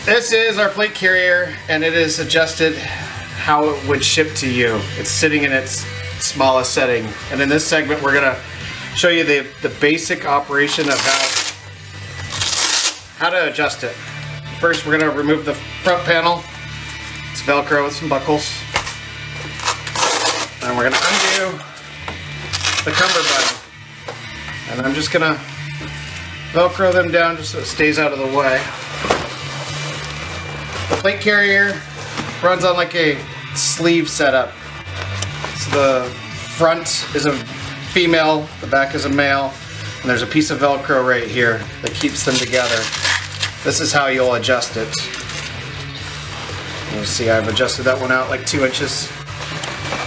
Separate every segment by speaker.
Speaker 1: This is our plate carrier, and it is adjusted how it would ship to you. It's sitting in its smallest setting. And in this segment, we're gonna show you the basic operation of how to adjust it. First, we're gonna remove the front panel. It's Velcro with some buckles. And we're gonna undo the cummerbund. And I'm just gonna Velcro them down just so it stays out of the way. The plate carrier runs on like a sleeve setup. So the front is a female, the back is a male, and there's a piece of Velcro right here that keeps them together. This is how you'll adjust it. You see, I've adjusted that one out like 2 inches.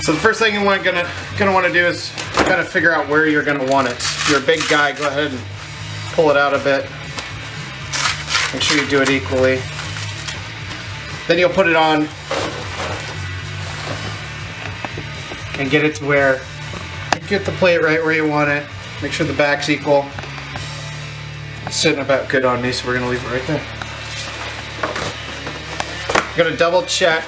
Speaker 1: So the first thing you're gonna want to do is kind of figure out where you're gonna want it. If you're a big guy, go ahead and pull it out a bit. Make sure you do it equally. Then you'll put it on and get it to where you get the plate right where you want it. Make sure the back's equal. It's sitting about good on me, so we're gonna leave it right there. You're gonna double check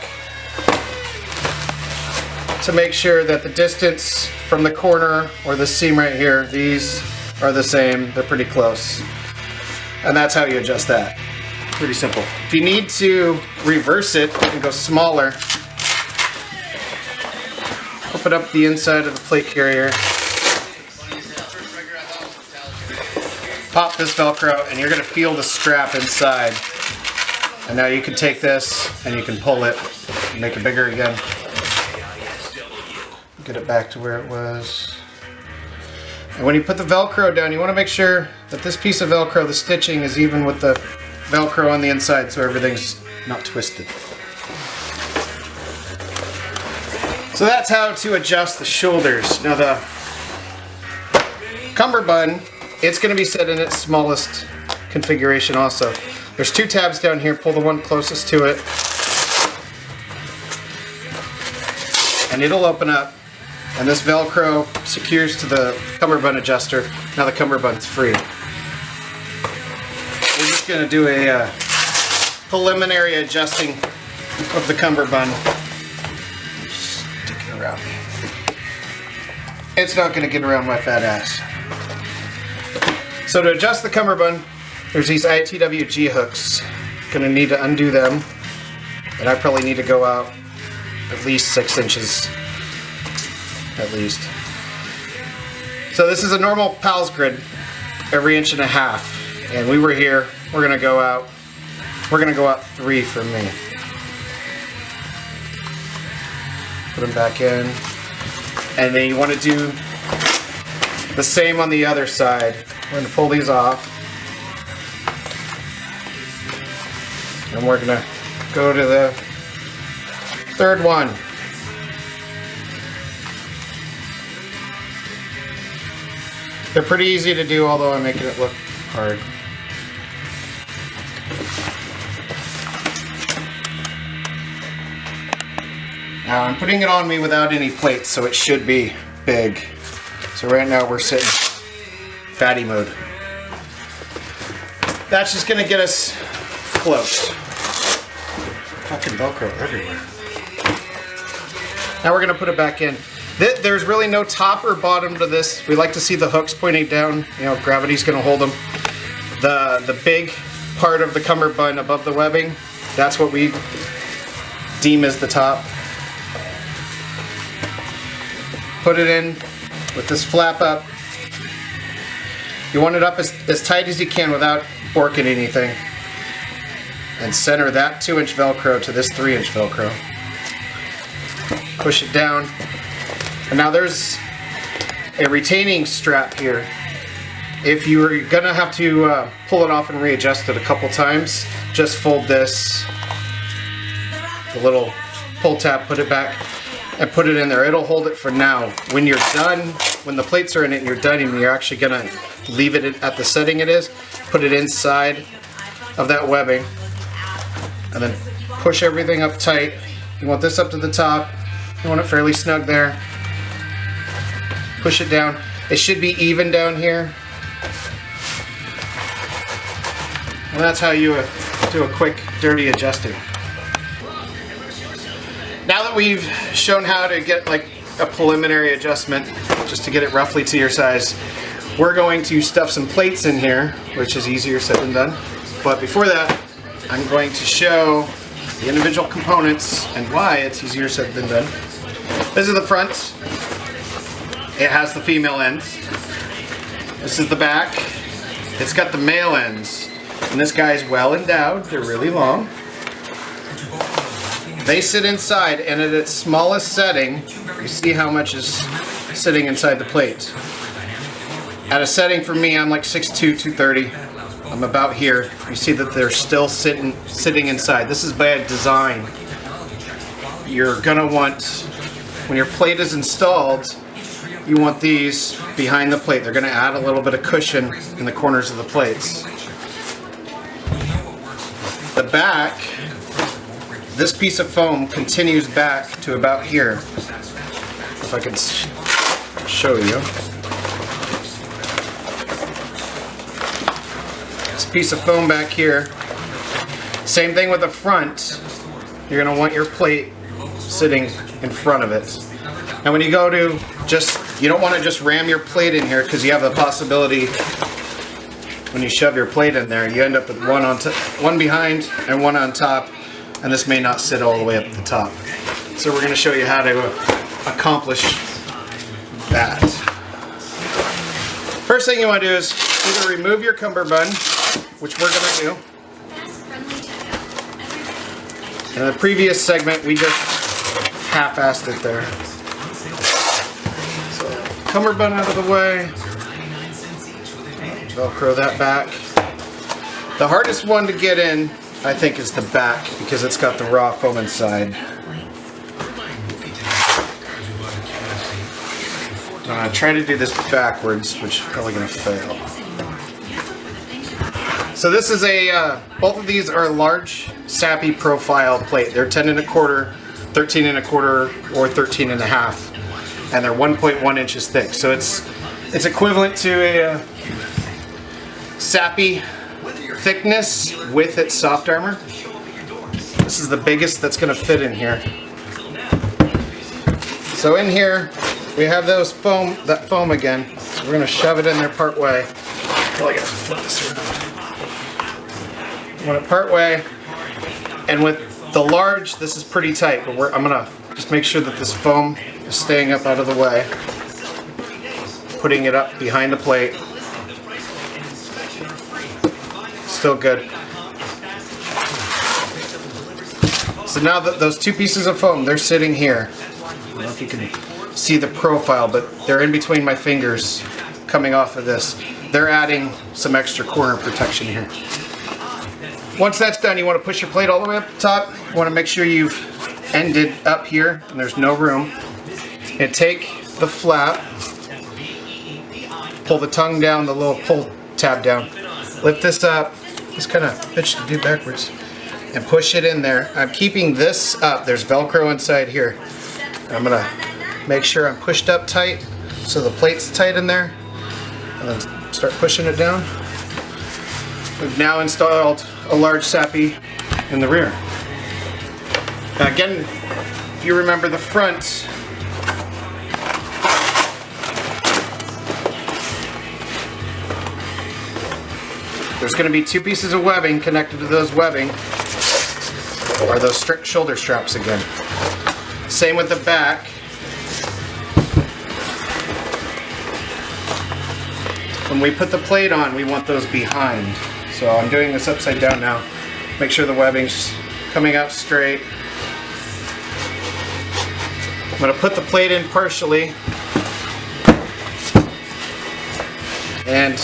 Speaker 1: to make sure that the distance from the corner or the seam right here, these are the same. They're pretty close. And that's how you adjust that. Pretty simple. If you need to reverse it and go smaller, open up the inside of the plate carrier, pop this Velcro, and you're going to feel the strap inside. And now you can take this and you can pull it and make it bigger again. Get it back to where it was. And when you put the Velcro down, you want to make sure that this piece of Velcro, the stitching, is even with the Velcro on the inside so everything's not twisted. So that's how to adjust the shoulders. Now the cummerbund, it's going to be set in its smallest configuration also. There's 2 tabs down here. Pull the one closest to it and it'll open up, and this Velcro secures to the cummerbund adjuster. Now the cummerbund's free. We're just going to do a preliminary adjusting of the cummerbund. Stick it around me. It's not going to get around my fat ass. So to adjust the cummerbund, there's these ITWG hooks. Going to need to undo them, and I probably need to go out at least 6 inches. At least. So this is a normal PALS grid, every 1.5 inches. And we were here, we're gonna go out 3 for me. Put them back in. And then you want to do the same on the other side. We're gonna pull these off. And we're gonna go to the 3rd one. They're pretty easy to do, although I'm making it look hard. Now I'm putting it on me without any plates, so it should be big. So right now we're sitting fatty mode. That's just gonna get us close. Fucking Velcro everywhere. Now we're gonna put it back in. There's really no top or bottom to this. We like to see the hooks pointing down. You know, gravity's gonna hold them. The big part of the cummerbund above the webbing, that's what we deem as the top. Put it in with this flap up. You want it up as tight as you can without borking anything. And center that 2-inch Velcro to this 3-inch Velcro. Push it down. And now there's a retaining strap here. If you're gonna have to pull it off and readjust it a couple times, just fold this, the little pull tab, put it back, and put it in there. It'll hold it for now. When you're done, when the plates are in it and you're done and you're actually gonna leave it at the setting it is, put it inside of that webbing, and then push everything up tight. You want this up to the top. You want it fairly snug there. Push it down. It should be even down here. And that's how you do a quick dirty adjusting. Now that we've shown how to get like a preliminary adjustment, just to get it roughly to your size, we're going to stuff some plates in here, which is easier said than done. But before that, I'm going to show the individual components and why it's easier said than done. This is the front. It has the female ends. This is the back. It's got the male ends. And this guy's well endowed. They're really long. They sit inside, and at its smallest setting, you see how much is sitting inside the plate. At a setting for me, I'm like 6'2", 230. I'm about here. You see that they're still sitting inside. This is by design. You're gonna want, when your plate is installed, you want these behind the plate. They're gonna add a little bit of cushion in the corners of the plates. The back, this piece of foam continues back to about here. If I can show you. This piece of foam back here. Same thing with the front. You're going to want your plate sitting in front of it. Now when you go to you don't want to just ram your plate in here, because you have the possibility when you shove your plate in there, you end up with one behind and one on top. And this may not sit all the way up at the top. So we're going to show you how to accomplish that. First thing you want to do is either remove your cummerbund, which we're going to do. In the previous segment, we just half-assed it there. So cummerbund out of the way. Velcro that back. The hardest one to get in, I think, is the back, because it's got the raw foam inside. I'm going to try to do this backwards, which is probably going to fail. So this is both of these are large Sappy profile plate. They're 10 1/4, 13 1/4, or 13 1/2, and they're 1.1 inches thick. So it's equivalent to a Sappy thickness with its soft armor. This is the biggest that's going to fit in here. So in here we have that foam again. So we're going to shove it in there part way. Probably got to flip this around. I'm going to part way, and with the large, this is pretty tight, but I'm going to just make sure that this foam is staying up out of the way. Putting it up behind the plate. Still good. So now that those two pieces of foam, they're sitting here. I don't know if you can see the profile, but they're in between my fingers coming off of this. They're adding some extra corner protection here. Once that's done, you want to push your plate all the way up the top. You want to make sure you've ended up here and there's no room. And take the flap, pull the tongue down, the little pull tab down. Lift this up. Just kind of bitch to do backwards, and push it in there. I'm keeping this up. There's Velcro inside here. I'm gonna make sure I'm pushed up tight so the plate's tight in there, and then start pushing it down. We've now installed a large Sappy in the rear. Now again, if you remember the front, there's going to be two pieces of webbing connected to those webbing, or those shoulder straps again. Same with the back. When we put the plate on, we want those behind. So I'm doing this upside down now. Make sure the webbing's coming out straight. I'm going to put the plate in partially. And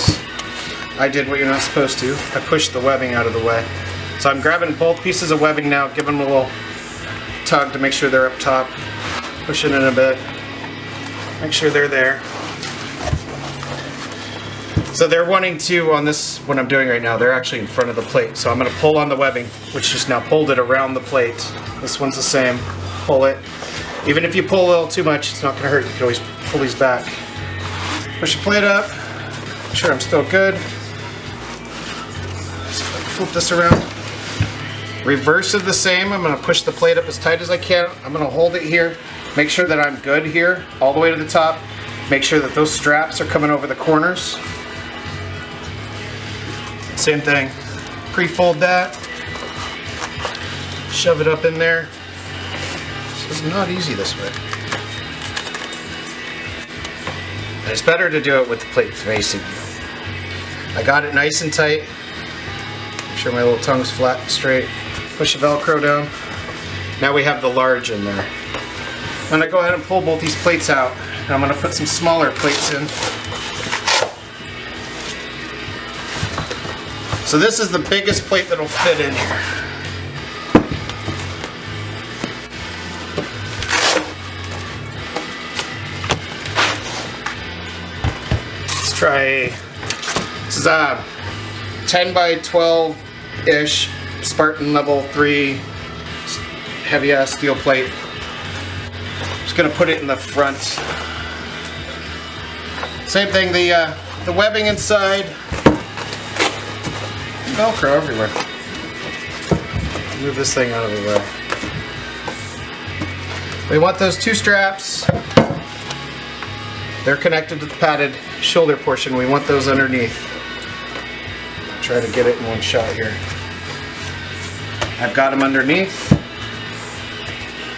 Speaker 1: I did what you're not supposed to. I pushed the webbing out of the way. So I'm grabbing both pieces of webbing now, giving them a little tug to make sure they're up top. Pushing in a bit. Make sure they're there. So they're wanting to, on this, what I'm doing right now, they're actually in front of the plate. So I'm going to pull on the webbing, which just now pulled it around the plate. This one's the same. Pull it. Even if you pull a little too much, it's not going to hurt. You can always pull these back. Push the plate up. Make sure I'm still good. Flip this around. Reverse of the same. I'm going to push the plate up as tight as I can. I'm going to hold it here. Make sure that I'm good here, all the way to the top. Make sure that those straps are coming over the corners. Same thing. Pre-fold that. Shove it up in there. This is not easy this way. And it's better to do it with the plate facing you. I got it nice and tight. Make sure my little tongue's flat and straight. Push the Velcro down. Now we have the large in there. I'm going to go ahead and pull both these plates out, and I'm going to put some smaller plates in. So this is the biggest plate that'll fit in here. Let's try, this is a 10 by 12-ish Spartan level 3 heavy ass steel plate. Just gonna put it in the front. Same thing, the webbing inside. Velcro everywhere. Move this thing out of the way. We want those two straps. They're connected to the padded shoulder portion. We want those underneath. Try to get it in one shot here. I've got them underneath.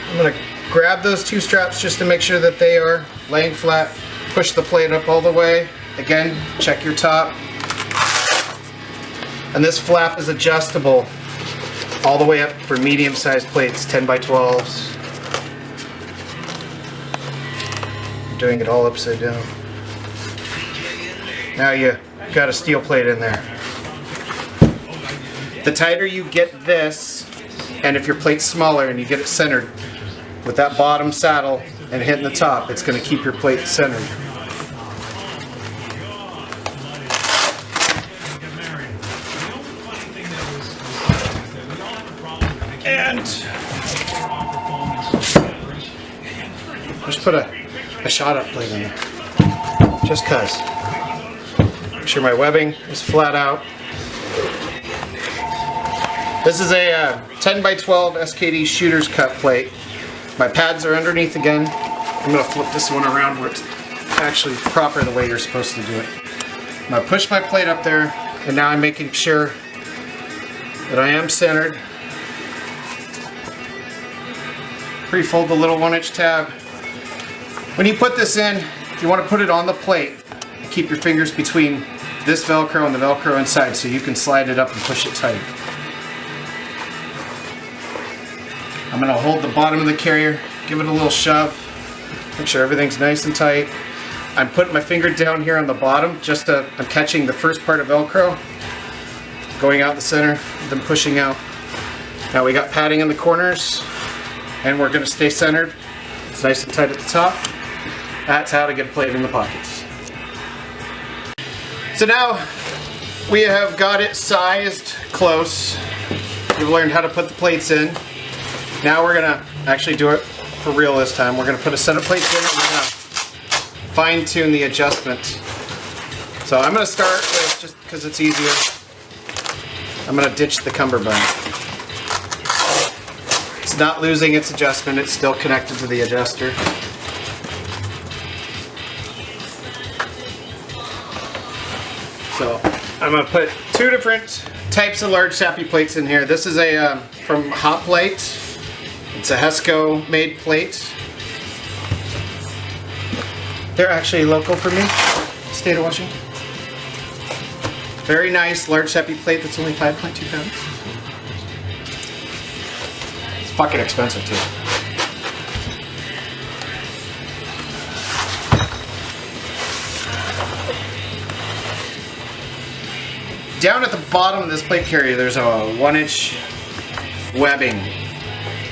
Speaker 1: I'm going to grab those two straps just to make sure that they are laying flat. Push the plate up all the way. Again, check your top. And this flap is adjustable all the way up for medium-sized plates, 10 by 12s. I'm doing it all upside down. Now you got a steel plate in there. The tighter you get this, and if your plate's smaller and you get it centered with that bottom saddle and hitting the top, it's going to keep your plate centered. And just put a shot up plate in there, just cause. Make sure my webbing is flat out. This is a 10 by 12 SKD shooter's cut plate. My pads are underneath again. I'm going to flip this one around where it's actually proper the way you're supposed to do it. I'm going to push my plate up there, and now I'm making sure that I am centered. Pre-fold the little 1-inch tab. When you put this in, you want to put it on the plate. Keep your fingers between this Velcro and the Velcro inside so you can slide it up and push it tight. I'm going to hold the bottom of the carrier, give it a little shove, make sure everything's nice and tight. I'm putting my finger down here on the bottom, I'm catching the first part of Velcro, going out the center, then pushing out. Now we got padding in the corners, and we're going to stay centered. It's nice and tight at the top. That's how to get a plate in the pockets. So now we have got it sized close. We've learned how to put the plates in. Now we're going to actually do it for real this time. We're going to put a set of plates in and we're going to fine tune the adjustment. So I'm going to start with, just because it's easier, I'm going to ditch the cummerbund. It's not losing its adjustment, it's still connected to the adjuster. So I'm going to put two different types of large sappy plates in here. This is a from Hot Plate. It's a Hesco made plate. They're actually local for me, state of Washington. Very nice large sappy plate that's only 5.2 pounds. It's fucking expensive too. Down at the bottom of this plate carrier, there's a 1-inch webbing,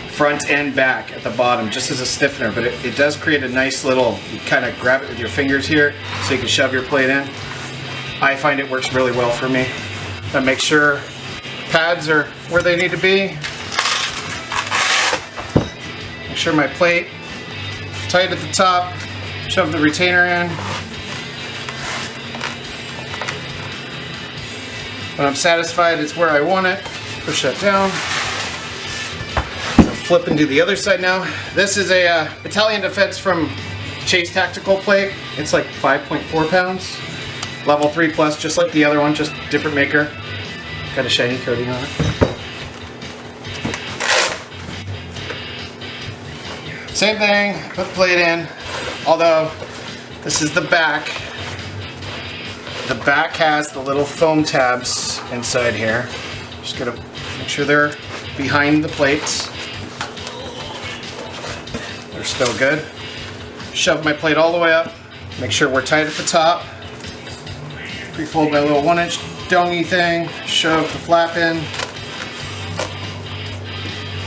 Speaker 1: front and back at the bottom, just as a stiffener, but it does create a nice little, you kind of grab it with your fingers here, so you can shove your plate in. I find it works really well for me. I make sure pads are where they need to be. Make sure my plate tight at the top, shove the retainer in. When I'm satisfied it's where I want it, push that down. flip and do the other side now. This is a Battalion Defense from Chase Tactical plate. It's like 5.4 pounds. Level 3 plus, just like the other one, just different maker. Got a shiny coating on it. Same thing, put the plate in. Although, this is the back. The back has the little foam tabs inside here. Just gonna make sure they're behind the plates. They're still good. Shove my plate all the way up. Make sure we're tight at the top. Pre-fold my little 1-inch dongy thing. Shove the flap in.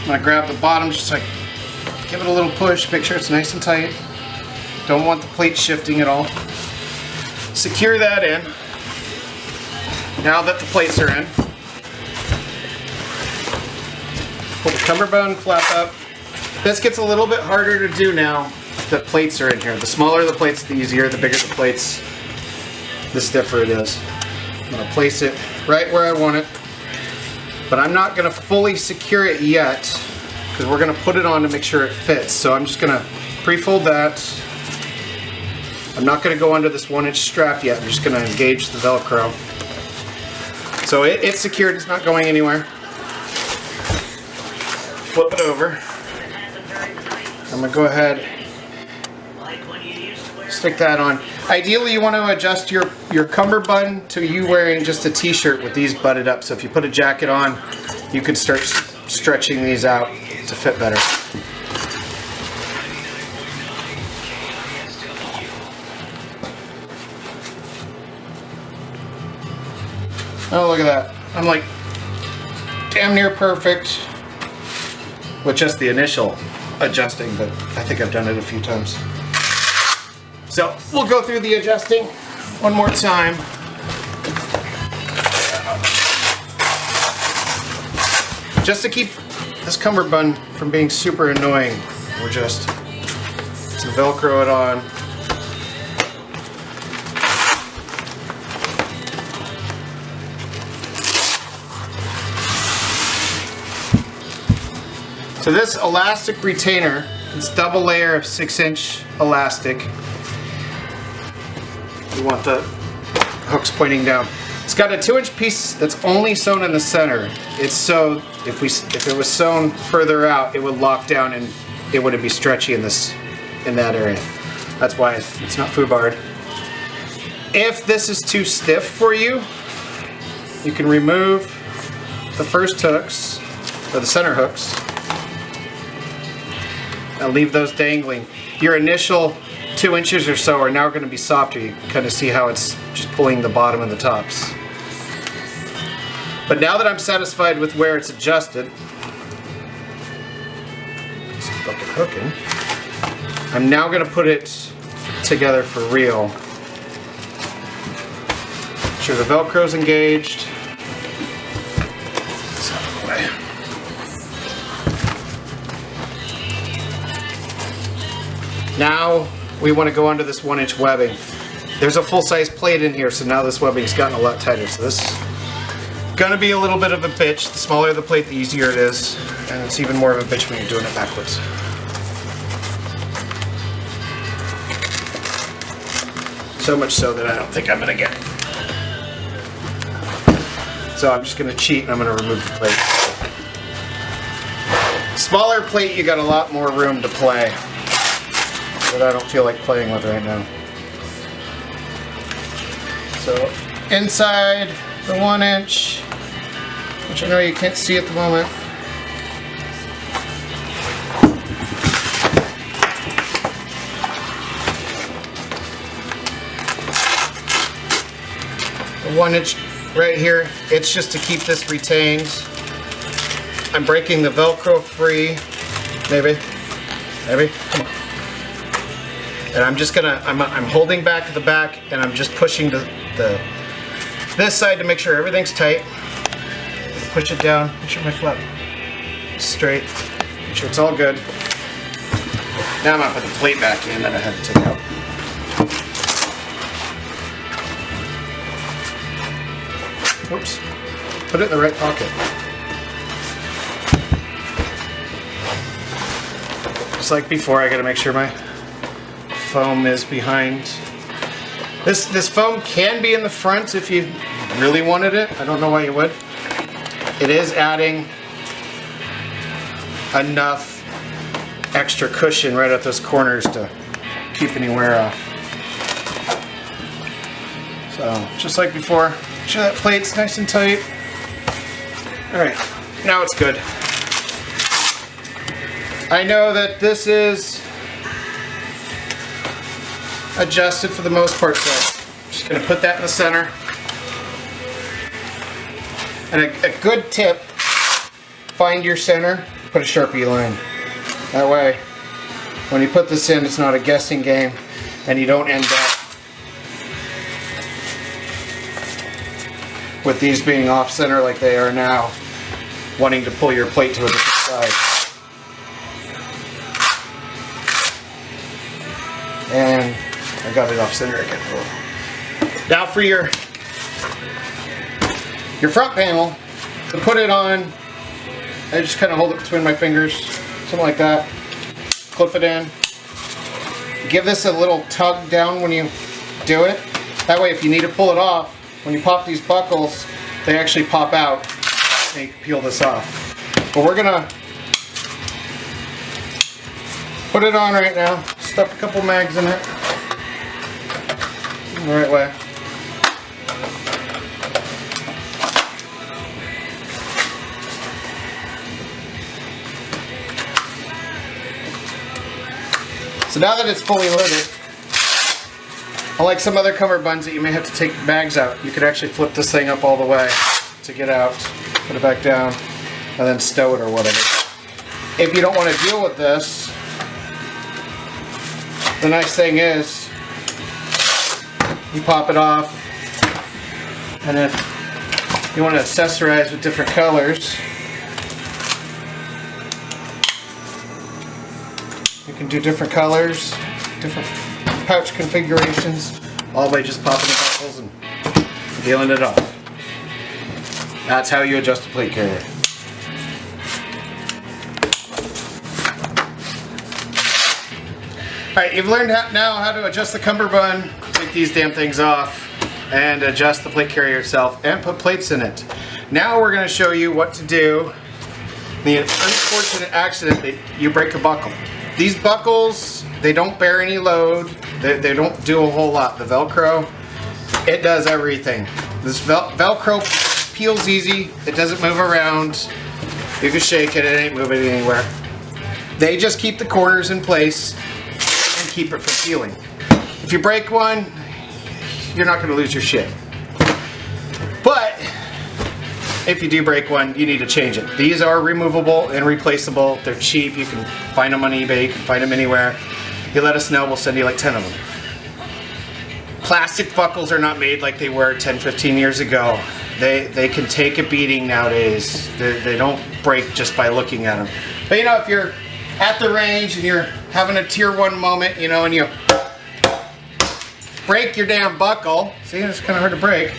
Speaker 1: I'm gonna grab the bottom, just like give it a little push. Make sure it's nice and tight. Don't want the plate shifting at all. Secure that in. Now that the plates are in, pull the cummerbund flap up. This gets a little bit harder to do now that plates are in here. The smaller the plates, the easier. The bigger the plates, the stiffer it is. I'm going to place it right where I want it, but I'm not going to fully secure it yet because we're going to put it on to make sure it fits. So I'm just going to pre-fold that. I'm not going to go under this 1-inch strap yet. I'm just going to engage the Velcro. So it's secured. It's not going anywhere. Flip it over. I'm going to go ahead, stick that on. Ideally, you want to adjust your cummerbund to you wearing just a t-shirt with these butted up. So if you put a jacket on, you can start stretching these out to fit better. Oh, look at that. I'm like damn near perfect with just the initial adjusting, but I think I've done it a few times. So we'll go through the adjusting one more time. Just to keep this cummerbund from being super annoying, we're just Velcro it on. So this elastic retainer, it's double layer of 6-inch elastic. You want the hooks pointing down. It's got a 2-inch piece that's only sewn in the center. It's so if it was sewn further out, it would lock down and it wouldn't be stretchy in that area. That's why it's not foobarred. If this is too stiff for you, you can remove the first hooks, or the center hooks, and leave those dangling. Your initial 2 inches or so are now going to be softer. You can kind of see how it's just pulling the bottom and the tops. But now that I'm satisfied with where it's adjusted, bucket hooking, I'm now going to put it together for real. Make sure the Velcro's engaged. It's out of the way. Now we want to go under this 1-inch webbing. There's a full-size plate in here, so now this webbing's gotten a lot tighter. So this is gonna be a little bit of a bitch. The smaller the plate, the easier it is, and it's even more of a bitch when you're doing it backwards. So much so that I don't think I'm gonna get it. So I'm just gonna cheat and I'm gonna remove the plate. Smaller plate, you got a lot more room to play, that I don't feel like playing with right now. So inside the 1-inch, which I know you can't see at the moment, the 1-inch right here, it's just to keep this retained. I'm breaking the Velcro free, maybe, come on. And I'm just gonna, I'm holding back the back and I'm just pushing this side to make sure everything's tight. Push it down, make sure my flap is straight, make sure it's all good. Now I'm gonna put the plate back in that I had to take out. Whoops, put it in the right pocket. Just like before, I gotta make sure my foam is behind. This foam can be in the front if you really wanted it. I don't know why you would. It is adding enough extra cushion right at those corners to keep any wear off. So, just like before, make sure that plate's nice and tight. Alright, now it's good. I know that this is adjusted for the most part, so I'm just going to put that in the center. And a good tip, find your center, put a Sharpie line. That way, when you put this in, it's not a guessing game, and you don't end up with these being off center like they are now, wanting to pull your plate to a different side. And I got it off center again. Now for your front panel, to put it on, I just kind of hold it between my fingers, something like that. Clip it in. Give this a little tug down when you do it. That way if you need to pull it off, when you pop these buckles, they actually pop out and you can peel this off. But we're gonna put it on right now. Stuff a couple mags in it. The right way. So now that it's fully loaded, unlike some other cummerbunds that you may have to take bags out, you could actually flip this thing up all the way to get out, put it back down, and then stow it or whatever. If you don't want to deal with this, the nice thing is, you pop it off, and if you want to accessorize with different colors, you can do different colors, different pouch configurations, all by just popping the buckles and peeling it off. That's how you adjust a plate carrier. Alright, you've learned now how to adjust the cummerbund, take these damn things off, and adjust the plate carrier itself, and put plates in it. Now we're going to show you what to do in the unfortunate accident that you break a buckle. These buckles, they don't bear any load, they don't do a whole lot. The Velcro, it does everything. This Velcro peels easy, it doesn't move around, you can shake it, it ain't moving anywhere. They just keep the corners in place and keep it from peeling. If you break one, you're not going to lose your shit. But if you do break one, you need to change it. These are removable and replaceable. They're cheap. You can find them on eBay. You can find them anywhere. You let us know, we'll send you like 10 of them. Plastic buckles are not made like they were 10, 15 years ago. They can take a beating nowadays. They don't break just by looking at them. But you know, if you're at the range and you're having a tier 1 moment, you know, and you break your damn buckle, see, it's kind of hard to break.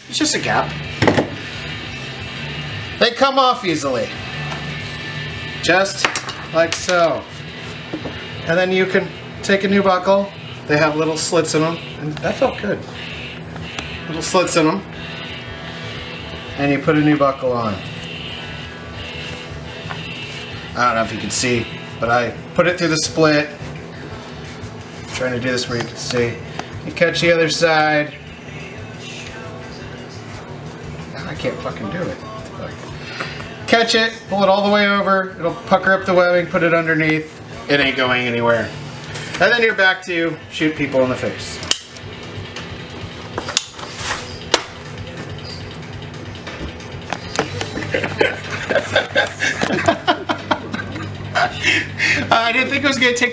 Speaker 1: It's just a gap. They come off easily. Just like so. And then you can take a new buckle. They have little slits in them. And that felt good. Little slits in them. And you put a new buckle on. I don't know if you can see, but I put it through the split. I'm trying to do this where you can see. You catch the other side. I can't fucking do it. Catch it, pull it all the way over, it'll pucker up the webbing, put it underneath, it ain't going anywhere. And then you're back to shoot people in the face. I didn't think it was going to take